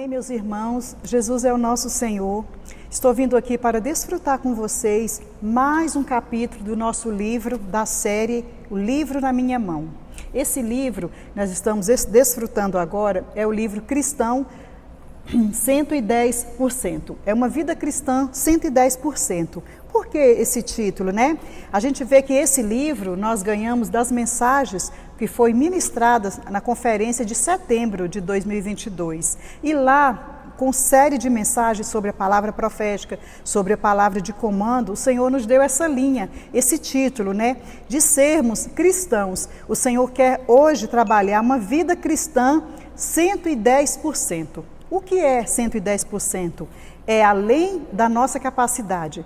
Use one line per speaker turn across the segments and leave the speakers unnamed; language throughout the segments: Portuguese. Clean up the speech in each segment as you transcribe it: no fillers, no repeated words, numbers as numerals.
Amém, meus irmãos. Jesus é o nosso Senhor. Estou vindo aqui para desfrutar com vocês mais um capítulo do nosso livro da série O Livro na Minha Mão. Esse livro, nós estamos desfrutando agora, é o livro Cristão 110%. É uma vida cristã 110%. Por que esse título, né? A gente vê que esse livro nós ganhamos das mensagens que foi ministradas na conferência de setembro de 2022. E lá, com série de mensagens sobre a palavra profética, sobre a palavra de comando, o Senhor nos deu essa linha, esse título, né? De sermos cristãos. O Senhor quer hoje trabalhar uma vida cristã 110%. O que é 110%? É além da nossa capacidade.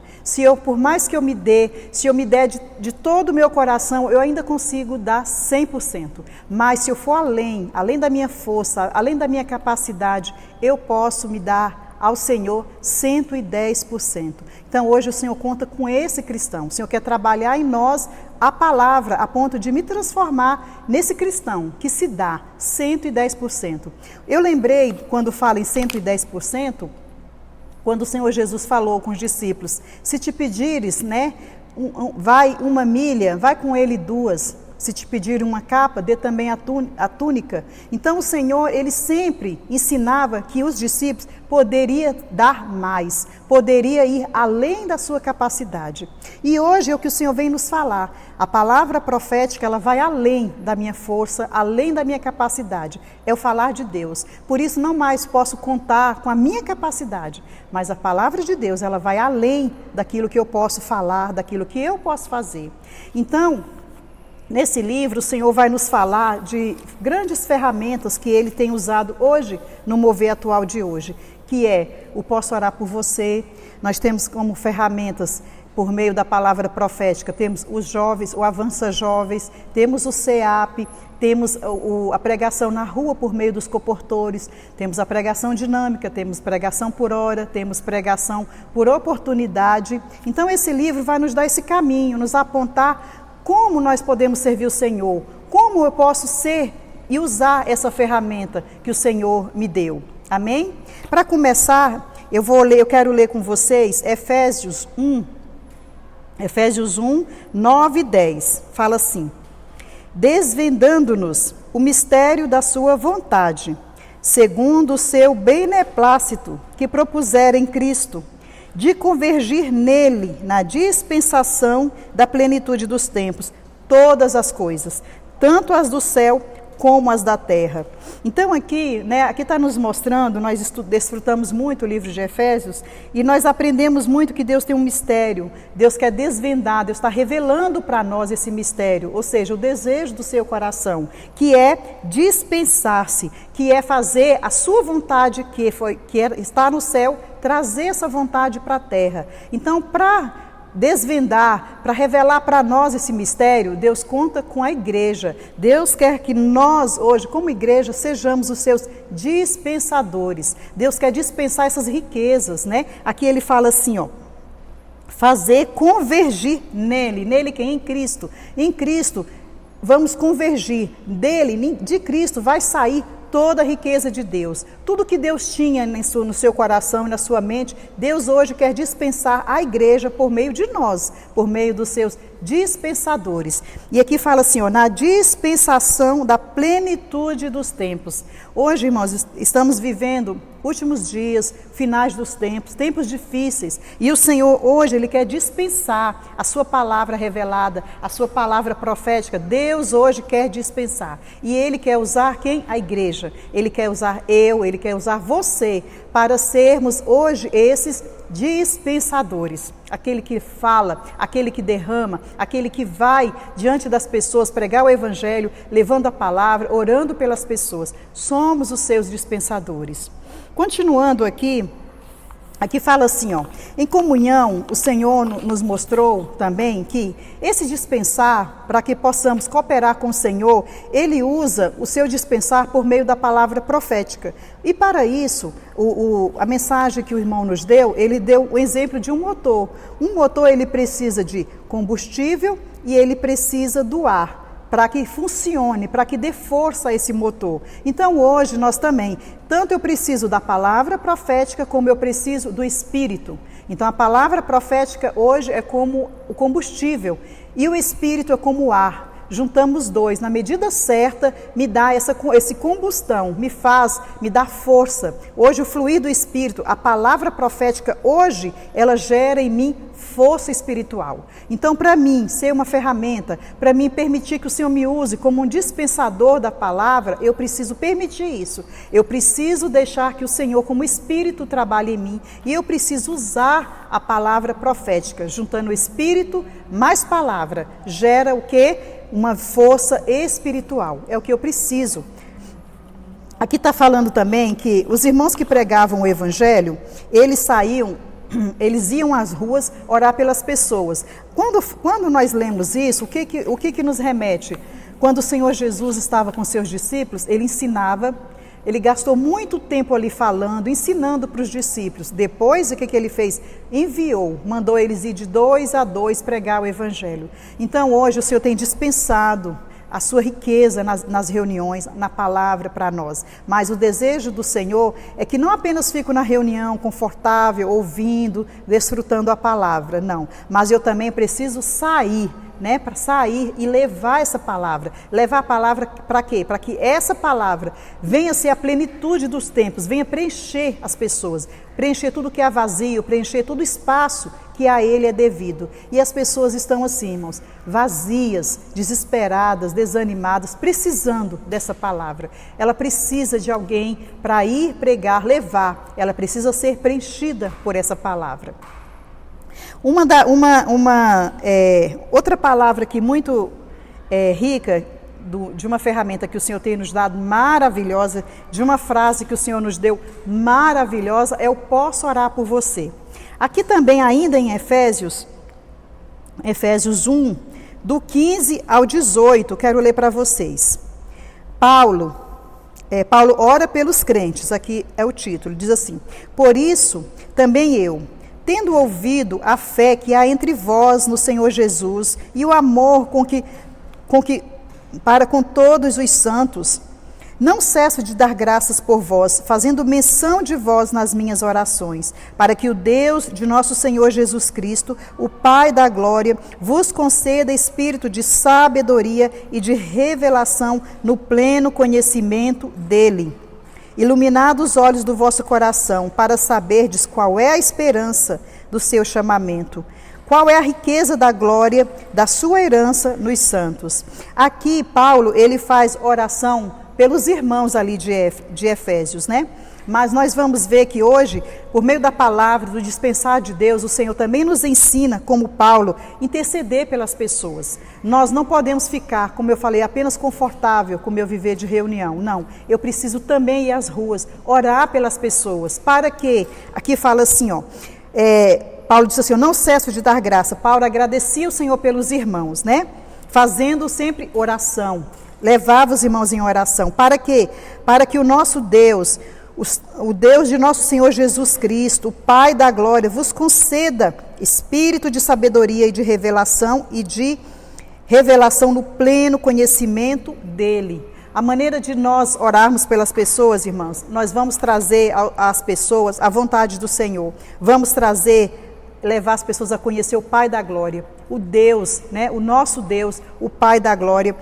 Por mais que eu me dê, se eu me der de todo o meu coração, eu ainda consigo dar 100%. Mas se eu for além da minha força, além da minha capacidade, eu posso me dar ao Senhor 110%. Então hoje o Senhor conta com esse cristão. O Senhor quer trabalhar em nós a palavra a ponto de me transformar nesse cristão que se dá 110%. Eu lembrei, quando falo em 110%, quando o Senhor Jesus falou com os discípulos, se te pedires, né, vai uma milha, vai com ele 2. Se te pedir uma capa, dê também a túnica. Então o Senhor, ele sempre ensinava que os discípulos poderiam dar mais, poderia ir além da sua capacidade. E hoje é o que o Senhor vem nos falar. A palavra profética, ela vai além da minha força, além da minha capacidade. É o falar de Deus. Por isso não mais posso contar com a minha capacidade, mas a palavra de Deus, ela vai além daquilo que eu posso falar, daquilo que eu posso fazer. Então, nesse livro, o Senhor vai nos falar de grandes ferramentas que Ele tem usado hoje, no mover atual de hoje, que é o Posso Orar por Você. Nós temos como ferramentas, por meio da palavra profética, temos os jovens, o Avança Jovens, temos o CEAP, temos a pregação na rua por meio dos comportores, temos a pregação dinâmica, temos pregação por hora, temos pregação por oportunidade. Então esse livro vai nos dar esse caminho, nos apontar como nós podemos servir o Senhor, como eu posso ser e usar essa ferramenta que o Senhor me deu. Amém? Para começar, eu quero ler com vocês Efésios 1, 9 e 10. Fala assim: desvendando-nos o mistério da sua vontade, segundo o seu beneplácito que propusera em Cristo, de convergir nele, na dispensação da plenitude dos tempos, todas as coisas, tanto as do céu como as da terra. Então aqui está nos mostrando, nós desfrutamos muito o livro de Efésios, e nós aprendemos muito que Deus tem um mistério, Deus quer desvendar, Deus está revelando para nós esse mistério, ou seja, o desejo do seu coração, que é dispensar-se, que é fazer a sua vontade, está no céu, trazer essa vontade para a terra. Então, para desvendar, para revelar para nós esse mistério, Deus conta com a igreja. Deus quer que nós hoje, como igreja, sejamos os seus dispensadores. Deus quer dispensar essas riquezas, né? Aqui ele fala assim, fazer convergir nele quem? Em Cristo. Em Cristo vamos convergir, de Cristo vai sair toda a riqueza de Deus. Tudo que Deus tinha no seu coração e na sua mente, Deus hoje quer dispensar à igreja por meio de nós, por meio dos seus dispensadores. E aqui fala assim, na dispensação da plenitude dos tempos. Hoje, irmãos, estamos vivendo últimos dias, finais dos tempos, tempos difíceis. E o Senhor hoje, Ele quer dispensar a sua palavra revelada, a sua palavra profética. Deus hoje quer dispensar. E Ele quer usar quem? A igreja. Ele quer usar Ele quer usar você para sermos hoje esses dispensadores. Aquele que fala, aquele que derrama, aquele que vai diante das pessoas pregar o evangelho, levando a palavra, orando pelas pessoas. Somos os seus dispensadores. Continuando aqui fala assim, em comunhão, o Senhor nos mostrou também que esse dispensar, para que possamos cooperar com o Senhor, Ele usa o seu dispensar por meio da palavra profética. E para isso, a mensagem que o irmão nos deu, ele deu o exemplo de um motor. Um motor, ele precisa de combustível e ele precisa do ar. para que funcione, para que dê força a esse motor. Então hoje nós também, tanto eu preciso da palavra profética, como eu preciso do Espírito. Então a palavra profética hoje é como o combustível e o Espírito é como o ar. Juntamos dois, na medida certa, me dá esse combustão, me dá força. Hoje o fluir do Espírito, a palavra profética hoje, ela gera em mim força espiritual. Então, para mim, ser uma ferramenta, para mim permitir que o Senhor me use como um dispensador da palavra, eu preciso permitir isso. Eu preciso deixar que o Senhor, como Espírito, trabalhe em mim. E eu preciso usar a palavra profética. Juntando o Espírito mais palavra, gera o quê? Uma força espiritual. É o que eu preciso. Aqui está falando também que os irmãos que pregavam o Evangelho, eles iam às ruas orar pelas pessoas. Quando nós lemos isso, o que nos remete? Quando o Senhor Jesus estava com seus discípulos, ele ensinava, ele gastou muito tempo ali falando, ensinando para os discípulos. Depois, o que ele fez? Enviou, mandou eles ir de 2 a 2 pregar o Evangelho. Então, hoje, o Senhor tem dispensado a sua riqueza nas reuniões, na palavra para nós. Mas o desejo do Senhor é que não apenas fico na reunião confortável, ouvindo, desfrutando a palavra, não. Mas eu também preciso sair, para sair e levar essa palavra. Levar a palavra para quê? Para que essa palavra venha ser a plenitude dos tempos, venha preencher as pessoas, preencher tudo que é vazio, preencher todo o espaço que a ele é devido. E as pessoas estão assim, irmãos, vazias, desesperadas, desanimadas, precisando dessa palavra. Ela precisa de alguém para ir pregar, levar. Ela precisa ser preenchida por essa palavra. Outra palavra que muito rica, de uma ferramenta que o Senhor tem nos dado maravilhosa, de uma frase que o Senhor nos deu maravilhosa, é o posso orar por você. Aqui também, ainda em Efésios 1, do 15 ao 18, quero ler para vocês. Paulo ora pelos crentes, aqui é o título, diz assim: por isso, também eu, tendo ouvido a fé que há entre vós no Senhor Jesus e o amor para com todos os santos, não cesso de dar graças por vós, fazendo menção de vós nas minhas orações, para que o Deus de nosso Senhor Jesus Cristo, o Pai da glória, vos conceda espírito de sabedoria e de revelação no pleno conhecimento dele. Iluminados os olhos do vosso coração, para saberdes qual é a esperança do seu chamamento, qual é a riqueza da glória da sua herança nos santos. Aqui, Paulo, ele faz oração pelos irmãos ali de Efésios, Mas nós vamos ver que hoje, por meio da palavra, do dispensar de Deus, o Senhor também nos ensina, como Paulo, interceder pelas pessoas. Nós não podemos ficar, como eu falei, apenas confortável com o meu viver de reunião. Não, eu preciso também ir às ruas, orar pelas pessoas. Para quê? Aqui fala assim, Paulo disse assim, eu não cesso de dar graça. Paulo agradecia o Senhor pelos irmãos, Fazendo sempre oração. Levava os irmãos em oração. Para quê? Para que o nosso Deus, o Deus de nosso Senhor Jesus Cristo, o Pai da glória, vos conceda espírito de sabedoria e de revelação no pleno conhecimento dele. A maneira de nós orarmos pelas pessoas, irmãos, nós vamos trazer às pessoas a vontade do Senhor. Vamos levar as pessoas a conhecer o Pai da glória, o Deus, o nosso Deus, o Pai da glória.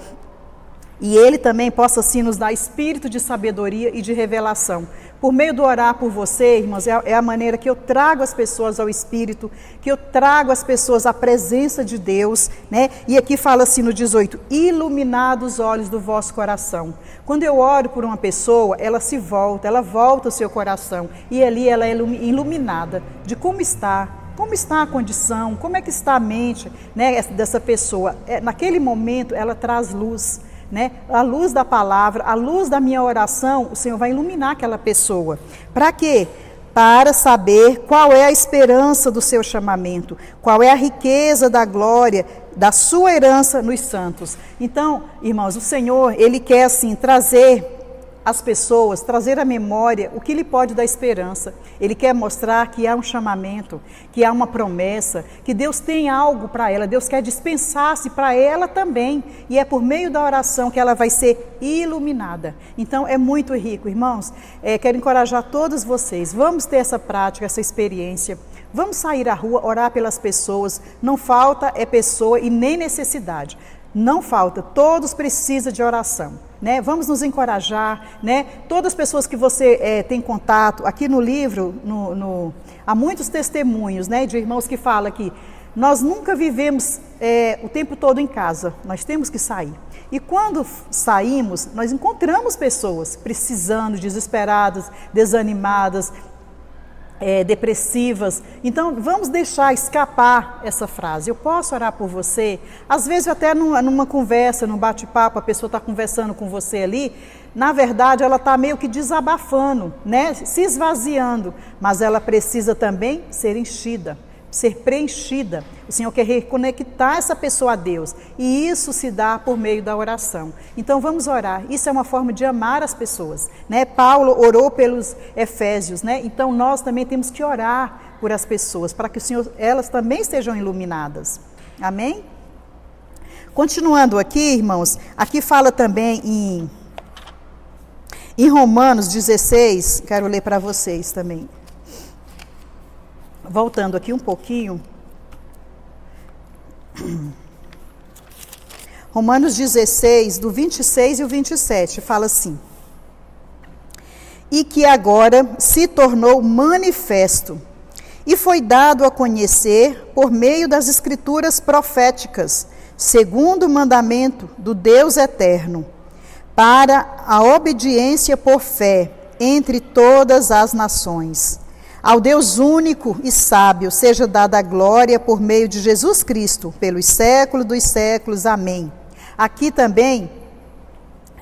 E Ele também possa assim nos dar espírito de sabedoria e de revelação. Por meio do orar por você, irmãos, é a maneira que eu trago as pessoas ao Espírito, que eu trago as pessoas à presença de Deus, E aqui fala assim no 18, iluminados os olhos do vosso coração. Quando eu oro por uma pessoa, ela volta o seu coração. E ali ela é iluminada de como está a condição, como é que está a mente dessa pessoa. Naquele momento ela traz luz. A luz da palavra, a luz da minha oração, o Senhor vai iluminar aquela pessoa. Para quê? Para saber qual é a esperança do seu chamamento, qual é a riqueza da glória da sua herança nos santos. Então, irmãos, o Senhor, Ele quer assim trazer às pessoas, trazer à memória o que lhe pode dar esperança. Ele quer mostrar que há um chamamento, que há uma promessa, que Deus tem algo para ela, Deus quer dispensar-se para ela também, e é por meio da oração que ela vai ser iluminada. Então é muito rico, irmãos. Quero encorajar todos vocês, vamos ter essa prática, essa experiência. Vamos sair à rua, orar pelas pessoas. Não falta pessoa e nem necessidade. Não falta, todos precisam de oração, né? Vamos nos encorajar, né? Todas as pessoas que você tem contato, aqui no livro, há muitos testemunhos, né, de irmãos que falam que nós nunca vivemos o tempo todo em casa, nós temos que sair. E quando saímos, nós encontramos pessoas precisando, desesperadas, desanimadas, depressivas. Então vamos deixar escapar essa frase. Eu posso orar por você? Às vezes até numa conversa, num bate-papo, a pessoa está conversando com você ali, na verdade ela está meio que desabafando, né? Se esvaziando, mas ela precisa também ser enchida, ser preenchida. O Senhor quer reconectar essa pessoa a Deus, e isso se dá por meio da oração. Então vamos orar. Isso é uma forma de amar as pessoas, né? Paulo orou pelos Efésios, né? Então nós também temos que orar por as pessoas, para que o Senhor, elas também sejam iluminadas. Amém? Continuando aqui, irmãos, aqui fala também em Romanos 16, quero ler para vocês também. Voltando aqui um pouquinho, Romanos 16, do 26 e o 27, fala assim: e que agora se tornou manifesto, e foi dado a conhecer por meio das escrituras proféticas, segundo o mandamento do Deus eterno, para a obediência por fé entre todas as nações. Ao Deus único e sábio seja dada a glória por meio de Jesus Cristo, pelos séculos dos séculos. Amém. Aqui também,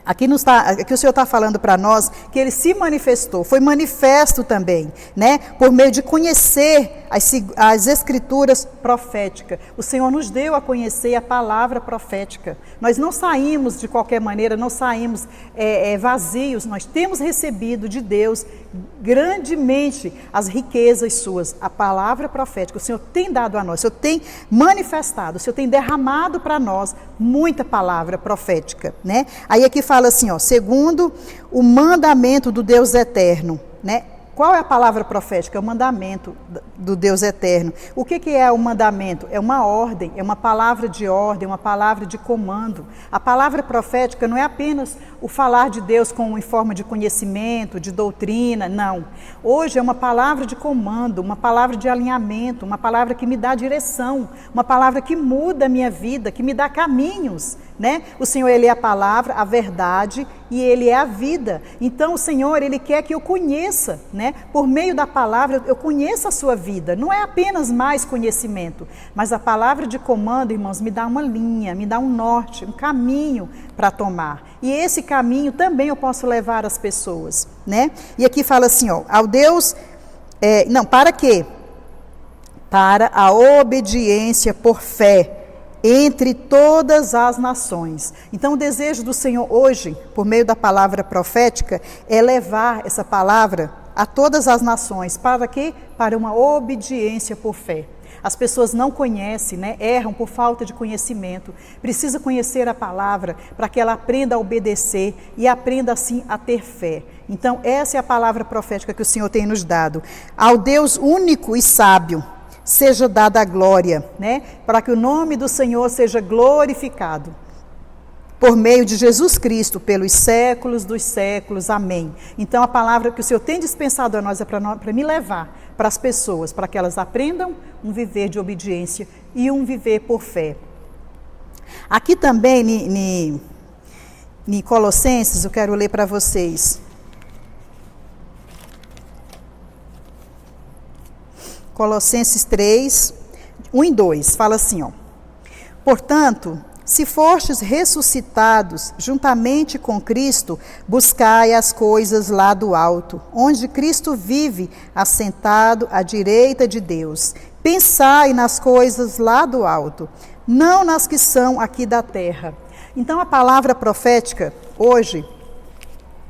aqui o Senhor está falando para nós que Ele se manifestou, foi manifesto também, né? Por meio de conhecer as escrituras proféticas. O Senhor nos deu a conhecer a palavra profética. Nós não saímos de qualquer maneira, não saímos vazios, nós temos recebido de Deus grandemente as riquezas suas, a palavra profética. O Senhor tem dado a nós, o Senhor tem manifestado, o Senhor tem derramado para nós muita palavra profética, né? Aí aqui fala assim, ó, segundo o mandamento do Deus eterno, né? Qual é a palavra profética? É o mandamento do Deus eterno. O que é o mandamento? É uma ordem, é uma palavra de ordem, uma palavra de comando. A palavra profética não é apenas o falar de Deus em forma de conhecimento, de doutrina, não. Hoje é uma palavra de comando, uma palavra de alinhamento, uma palavra que me dá direção, uma palavra que muda a minha vida, que me dá caminhos, né? O Senhor, Ele é a palavra, a verdade, e Ele é a vida. Então o Senhor, Ele quer que eu conheça, né? Por meio da palavra, eu conheça a sua vida. Não é apenas mais conhecimento, mas a palavra de comando, irmãos, me dá uma linha, me dá um norte, um caminho para tomar. E esse caminho também eu posso levar às pessoas, né? E aqui fala assim, ó, ao Deus, para quê? Para a obediência por fé entre todas as nações. Então o desejo do Senhor hoje, por meio da palavra profética, é levar essa palavra a todas as nações. Para quê? Para uma obediência por fé. As pessoas não conhecem, né? Erram por falta de conhecimento. Precisa conhecer a palavra para que ela aprenda a obedecer e aprenda assim a ter fé. Então essa é a palavra profética que o Senhor tem nos dado. Ao Deus único e sábio seja dada a glória, né? Para que o nome do Senhor seja glorificado por meio de Jesus Cristo, pelos séculos dos séculos. Amém. Então a palavra que o Senhor tem dispensado a nós é para me levar para as pessoas, para que elas aprendam um viver de obediência e um viver por fé. Aqui também, em Colossenses, eu quero ler para vocês. Colossenses 3, 1 e 2, fala assim, ó. Portanto, se fostes ressuscitados juntamente com Cristo, buscai as coisas lá do alto, onde Cristo vive, assentado à direita de Deus. Pensai nas coisas lá do alto, não nas que são aqui da terra. Então a palavra profética, hoje,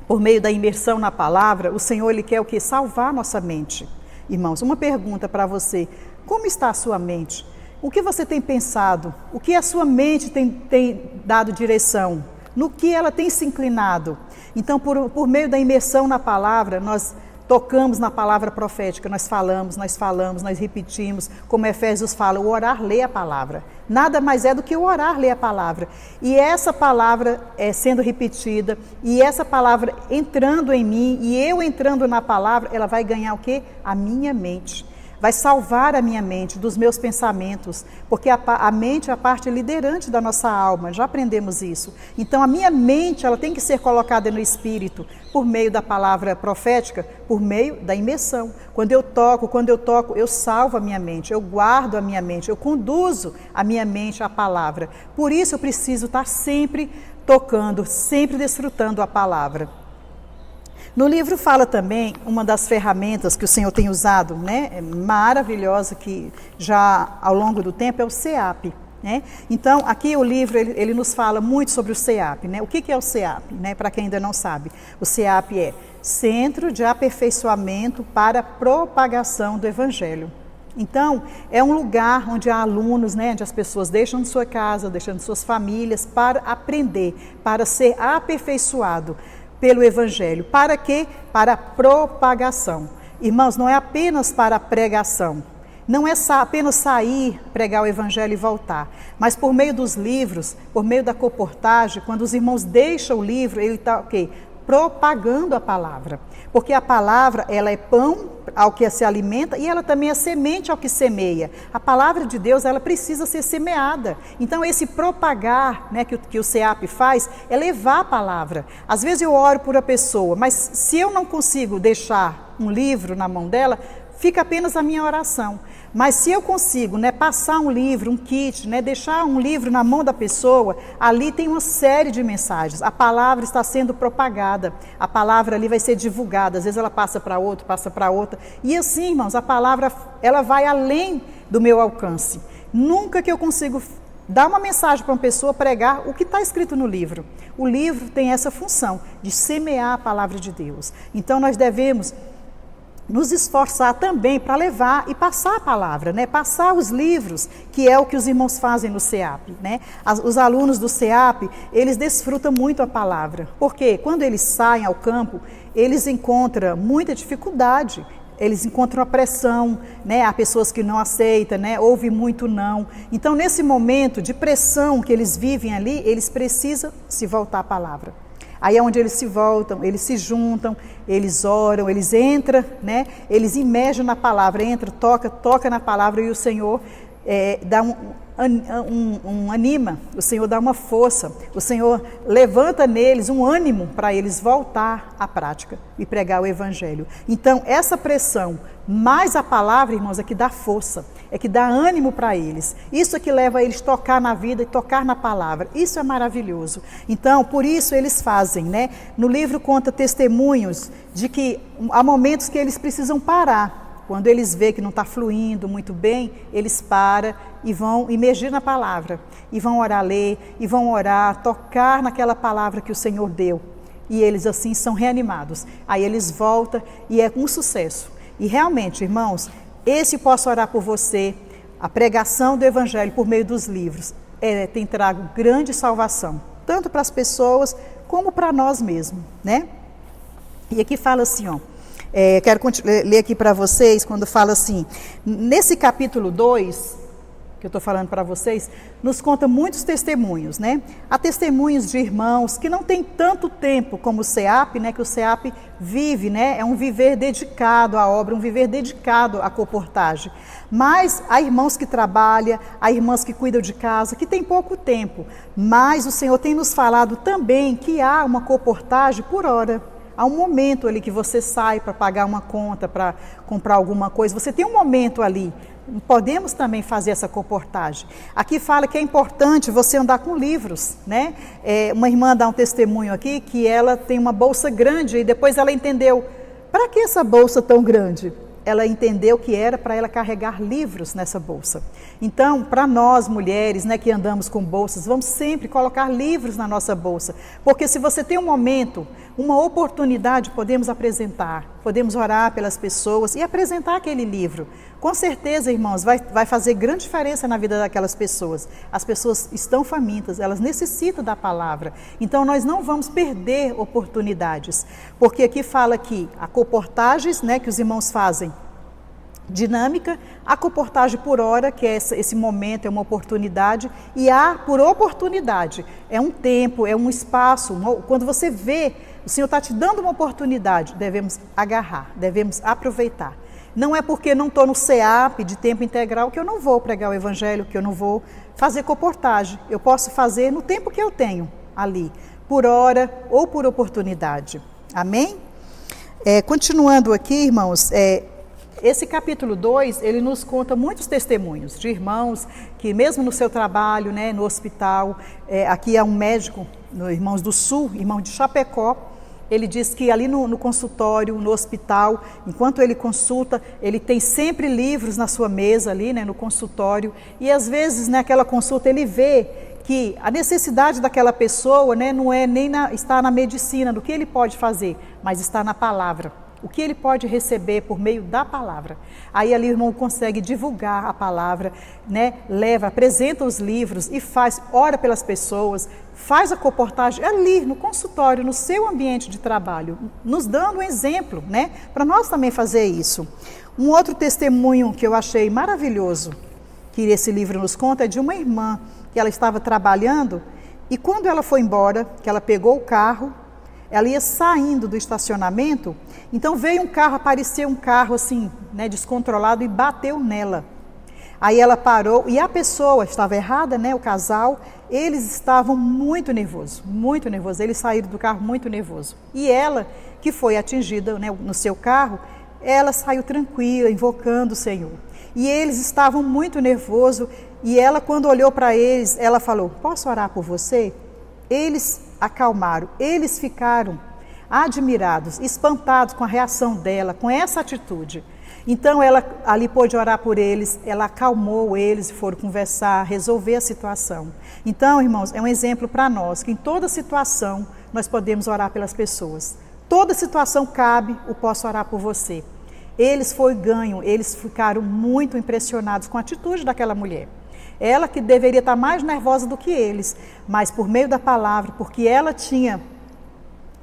por meio da imersão na palavra, o Senhor, Ele quer o quê? Salvar nossa mente. Irmãos, uma pergunta para você: como está a sua mente? O que você tem pensado? O que a sua mente tem dado direção? No que ela tem se inclinado? Então, por meio da imersão na palavra, nós tocamos na palavra profética, nós falamos, nós repetimos, como Efésios fala, o orar lê a palavra. Nada mais é do que o orar lê a palavra. E essa palavra sendo repetida, e essa palavra entrando em mim, e eu entrando na palavra, ela vai ganhar o quê? A minha mente. Vai salvar a minha mente dos meus pensamentos, porque a mente é a parte liderante da nossa alma, já aprendemos isso. Então a minha mente, ela tem que ser colocada no Espírito, por meio da palavra profética, por meio da imersão. Quando eu toco, eu salvo a minha mente, eu guardo a minha mente, eu conduzo a minha mente à palavra. Por isso eu preciso estar sempre tocando, sempre desfrutando a palavra. No livro fala também, uma das ferramentas que o Senhor tem usado, né, maravilhosa, que já ao longo do tempo, é o CEAP. Né? Então, aqui o livro, ele nos fala muito sobre o CEAP. Né? O que é o CEAP? Né? Para quem ainda não sabe, o CEAP é Centro de Aperfeiçoamento para a Propagação do Evangelho. Então, é um lugar onde há alunos, né, onde as pessoas deixam de sua casa, deixam de suas famílias, para aprender, para ser aperfeiçoado pelo Evangelho. Para quê? Para a propagação. Irmãos, não é apenas para a pregação. Não é apenas sair, pregar o Evangelho e voltar. Mas por meio dos livros, por meio da colportagem, quando os irmãos deixam o livro, ele está propagando a palavra. Porque a palavra, ela é pão ao que se alimenta e ela também é semente ao que semeia. A palavra de Deus, ela precisa ser semeada. Então esse propagar, né, que o CEAP faz, é levar a palavra. Às vezes eu oro por uma pessoa, mas se eu não consigo deixar um livro na mão dela, fica apenas a minha oração. Mas se eu consigo, né, passar um livro, um kit, né, deixar um livro na mão da pessoa, ali tem uma série de mensagens. A palavra está sendo propagada, a palavra ali vai ser divulgada. Às vezes ela passa para outro, passa para outra. E assim, irmãos, a palavra, ela vai além do meu alcance. Nunca que eu consigo dar uma mensagem para uma pessoa, pregar o que está escrito no livro. O livro tem essa função de semear a palavra de Deus. Então nós devemos nos esforçar também para levar e passar a palavra, né? Passar os livros, que é o que os irmãos fazem no CEAP. Né? Os alunos do CEAP, eles desfrutam muito a palavra, porque quando eles saem ao campo, eles encontram muita dificuldade, eles encontram a pressão, né? Há pessoas que não aceitam, né? Ouve muito não. Então, nesse momento de pressão que eles vivem ali, eles precisam se voltar à palavra. Aí é onde eles se voltam, eles se juntam, eles oram, eles entram, né? Eles imergem na palavra, entra, toca na palavra e o Senhor dá anima, o Senhor dá uma força, o Senhor levanta neles um ânimo para eles voltar à prática e pregar o Evangelho. Então, essa pressão, mais a palavra, irmãos, é que dá força, é que dá ânimo para eles. Isso é que leva eles a tocar na vida e tocar na palavra. Isso é maravilhoso. Então, por isso eles fazem, né? No livro conta testemunhos de que há momentos que eles precisam parar. Quando eles veem que não está fluindo muito bem, eles param e vão imergir na palavra. E vão orar, ler, e vão orar, tocar naquela palavra que o Senhor deu. E eles assim são reanimados. Aí eles voltam e é um sucesso. E realmente, irmãos, esse posso orar por você, a pregação do Evangelho por meio dos livros, tem trago grande salvação, tanto para as pessoas como para nós mesmos, né? E aqui fala assim, ó, quero ler aqui para vocês, quando fala assim, nesse capítulo 2, que eu estou falando para vocês, nos conta muitos testemunhos, né? Há testemunhos de irmãos que não têm tanto tempo como o CEAP, né? Que o CEAP vive, né? É um viver dedicado à obra, um viver dedicado à colportagem. Mas há irmãos que trabalham, há irmãs que cuidam de casa, que têm pouco tempo. Mas o Senhor tem nos falado também que há uma colportagem por hora. Há um momento ali que você sai para pagar uma conta, para comprar alguma coisa. Você tem um momento ali. Podemos também fazer essa colportagem. Aqui fala que é importante você andar com livros, né? Uma irmã dá um testemunho aqui que ela tem uma bolsa grande e depois ela entendeu, para que essa bolsa tão grande? ela entendeu que era para ela carregar livros nessa bolsa. Então, para nós mulheres, né, que andamos com bolsas, vamos sempre colocar livros na nossa bolsa, porque se você tem um momento, uma oportunidade, podemos apresentar, podemos orar pelas pessoas e apresentar aquele livro. Com certeza, irmãos, vai fazer grande diferença na vida daquelas pessoas. As pessoas estão famintas, elas necessitam da palavra. Então, nós não vamos perder oportunidades, porque aqui fala que há comportagens, né, que os irmãos fazem, dinâmica, há comportagem por hora, que é esse momento, é uma oportunidade, e há por oportunidade, é um tempo, é um espaço, quando você vê, o Senhor está te dando uma oportunidade, devemos agarrar, devemos aproveitar. Não é porque não estou no CEAP de tempo integral que eu não vou pregar o Evangelho, que eu não vou fazer comportagem. Eu posso fazer no tempo que eu tenho ali, por hora ou por oportunidade. Amém? Continuando aqui, irmãos, esse capítulo 2, ele nos conta muitos testemunhos de irmãos que mesmo no seu trabalho, né, no hospital, aqui há um médico, no Irmãos do Sul, irmão de Chapecó. Ele diz que ali no consultório, no hospital, enquanto ele consulta, ele tem sempre livros na sua mesa ali, né, no consultório. E às vezes, naquela consulta, ele vê que a necessidade daquela pessoa, né, não é nem está na medicina, no que ele pode fazer, mas está na palavra. O que ele pode receber por meio da palavra. Aí ali o irmão consegue divulgar a palavra, né? Apresenta os livros e ora pelas pessoas, faz a comportagem ali no consultório, no seu ambiente de trabalho, nos dando um exemplo, né? Para nós também fazer isso. Um outro testemunho que eu achei maravilhoso, que esse livro nos conta, é de uma irmã que ela estava trabalhando e quando ela foi embora, que ela pegou o carro, ela ia saindo do estacionamento, então veio um carro, apareceu um carro assim, né, descontrolado e bateu nela. Aí ela parou e a pessoa estava errada, né, o casal, eles estavam muito nervosos, eles saíram do carro muito nervosos. E ela, que foi atingida, né, no seu carro, ela saiu tranquila, invocando o Senhor. E eles estavam muito nervosos e ela, quando olhou para eles, ela falou: posso orar por você? Eles acalmaram, eles ficaram admirados, espantados com a reação dela, com essa atitude. Então ela ali pôde orar por eles, ela acalmou eles, foram conversar, resolver a situação. Então, irmãos, é um exemplo para nós, que em toda situação nós podemos orar pelas pessoas. Toda situação cabe o posso orar por você. Eles eles ficaram muito impressionados com a atitude daquela mulher. Ela que deveria estar mais nervosa do que eles, mas por meio da palavra, porque ela tinha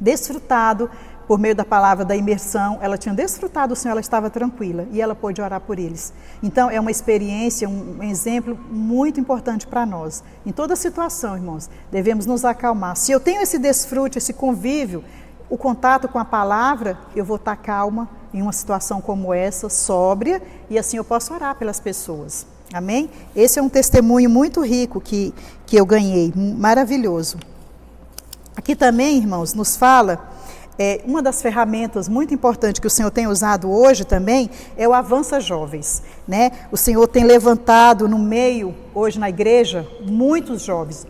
desfrutado, por meio da palavra da imersão, ela tinha desfrutado do Senhor, ela estava tranquila e ela pôde orar por eles. Então é uma experiência, um exemplo muito importante para nós. Em toda situação, irmãos, devemos nos acalmar. Se eu tenho esse desfrute, esse convívio, o contato com a palavra, eu vou estar calma em uma situação como essa, sóbria, e assim eu posso orar pelas pessoas. Amém? Esse é um testemunho muito rico que eu ganhei, maravilhoso. Aqui também, irmãos, nos fala, uma das ferramentas muito importantes que o Senhor tem usado hoje também é o Avança Jovens, né? O Senhor tem levantado no meio, hoje na igreja, muitos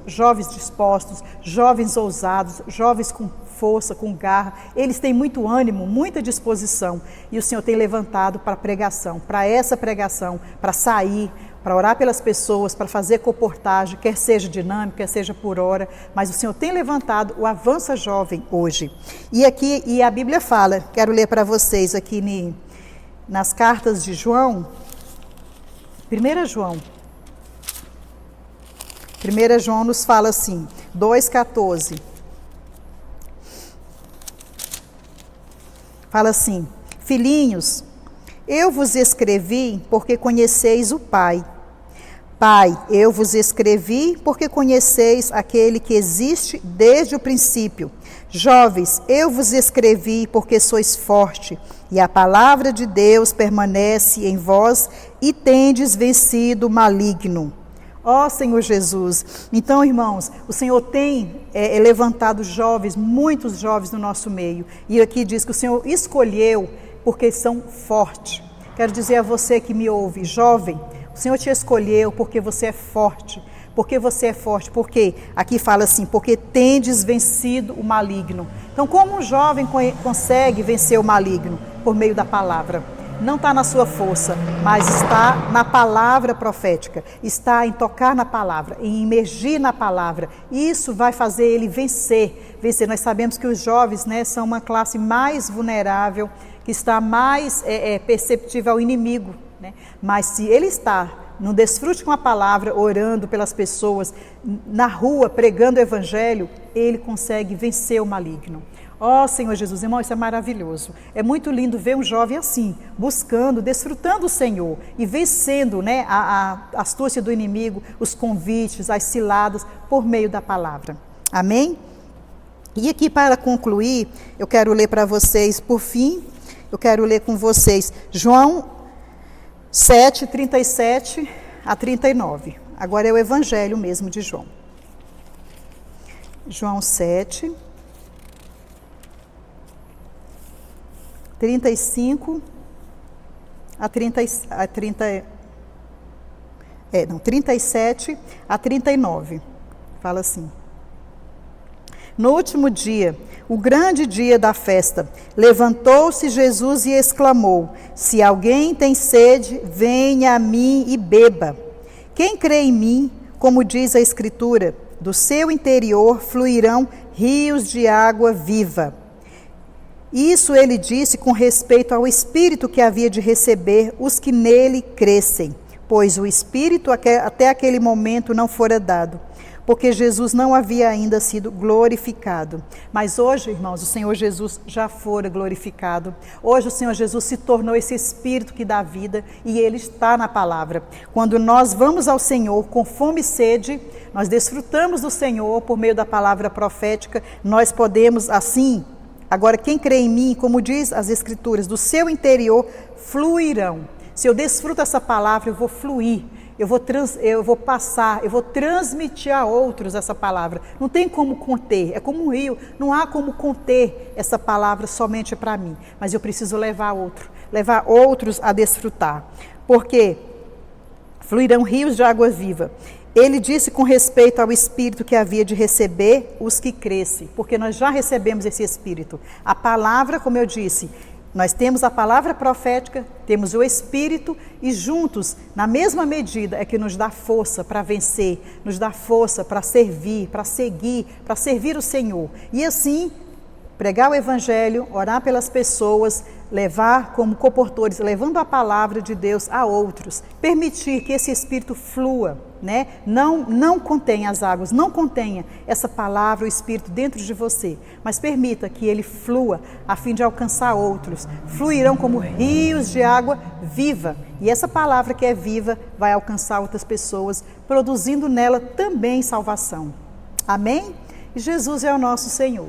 jovens dispostos, jovens ousados, jovens com força, com garra, eles têm muito ânimo, muita disposição, e o Senhor tem levantado para a pregação, para essa pregação, para sair, para orar pelas pessoas, para fazer comportagem, quer seja dinâmica, quer seja por hora, mas o Senhor tem levantado o Avança Jovem hoje. E a Bíblia fala, quero ler para vocês aqui nas cartas de João, 1 João nos fala assim, 2,14. Fala assim: filhinhos, eu vos escrevi porque conheceis o Pai. Pai, eu vos escrevi porque conheceis aquele que existe desde o princípio. Jovens, eu vos escrevi porque sois forte, e a palavra de Deus permanece em vós e tendes vencido o maligno. Ó Senhor Jesus, então irmãos, o Senhor tem levantado jovens, muitos jovens no nosso meio, e aqui diz que o Senhor escolheu porque são fortes. Quero dizer a você que me ouve, jovem, o Senhor te escolheu porque você é forte, porque aqui fala assim, porque tendes vencido o maligno. Então como um jovem consegue vencer o maligno? Por meio da palavra. não está na sua força, mas está na palavra profética, está em tocar na palavra, em imergir na palavra. Isso vai fazer ele vencer. Nós sabemos que os jovens, né, são uma classe mais vulnerável, que está mais perceptível ao inimigo, né? Mas se ele está no desfrute com a palavra, orando pelas pessoas, na rua, pregando o evangelho, ele consegue vencer o maligno. Ó Senhor Jesus, irmão, isso é maravilhoso. É muito lindo ver um jovem assim, buscando, desfrutando o Senhor e vencendo, né, a astúcia do inimigo, os convites, as ciladas, por meio da palavra. Amém? E aqui, para concluir, eu quero ler para vocês, por fim, eu quero ler com vocês João 7, 37 a 39. Agora é o evangelho mesmo de João. João 7, 35 a 37 a 39. Fala assim. No último dia, o grande dia da festa, levantou-se Jesus e exclamou: se alguém tem sede, venha a mim e beba. Quem crê em mim, como diz a Escritura, do seu interior fluirão rios de água viva. Isso ele disse com respeito ao Espírito que havia de receber os que nele crescem, pois o Espírito até aquele momento não fora dado, porque Jesus não havia ainda sido glorificado. Mas hoje, irmãos, o Senhor Jesus já fora glorificado. Hoje o Senhor Jesus se tornou esse Espírito que dá vida e Ele está na palavra. Quando nós vamos ao Senhor com fome e sede, nós desfrutamos do Senhor por meio da palavra profética, nós podemos assim... Agora, quem crê em mim, como diz as Escrituras, do seu interior fluirão. Se eu desfruto essa palavra, eu vou fluir, eu vou passar, eu vou transmitir a outros essa palavra. Não tem como conter, é como um rio, não há como conter essa palavra somente para mim. Mas eu preciso levar outros a desfrutar. Porque fluirão rios de água viva. Ele disse com respeito ao Espírito que havia de receber os que crescem, porque nós já recebemos esse Espírito. A palavra, como eu disse, nós temos a palavra profética, temos o Espírito e juntos, na mesma medida, é que nos dá força para vencer, nos dá força para servir, para seguir, para servir o Senhor. E assim, pregar o Evangelho, orar pelas pessoas, levar como comportores, levando a palavra de Deus a outros, permitir que esse Espírito flua, né? Não contenha as águas, não contenha essa palavra, o Espírito dentro de você, mas permita que ele flua a fim de alcançar outros. Fluirão como rios de água viva, e essa palavra que é viva vai alcançar outras pessoas, produzindo nela também salvação. Amém? E Jesus é o nosso Senhor.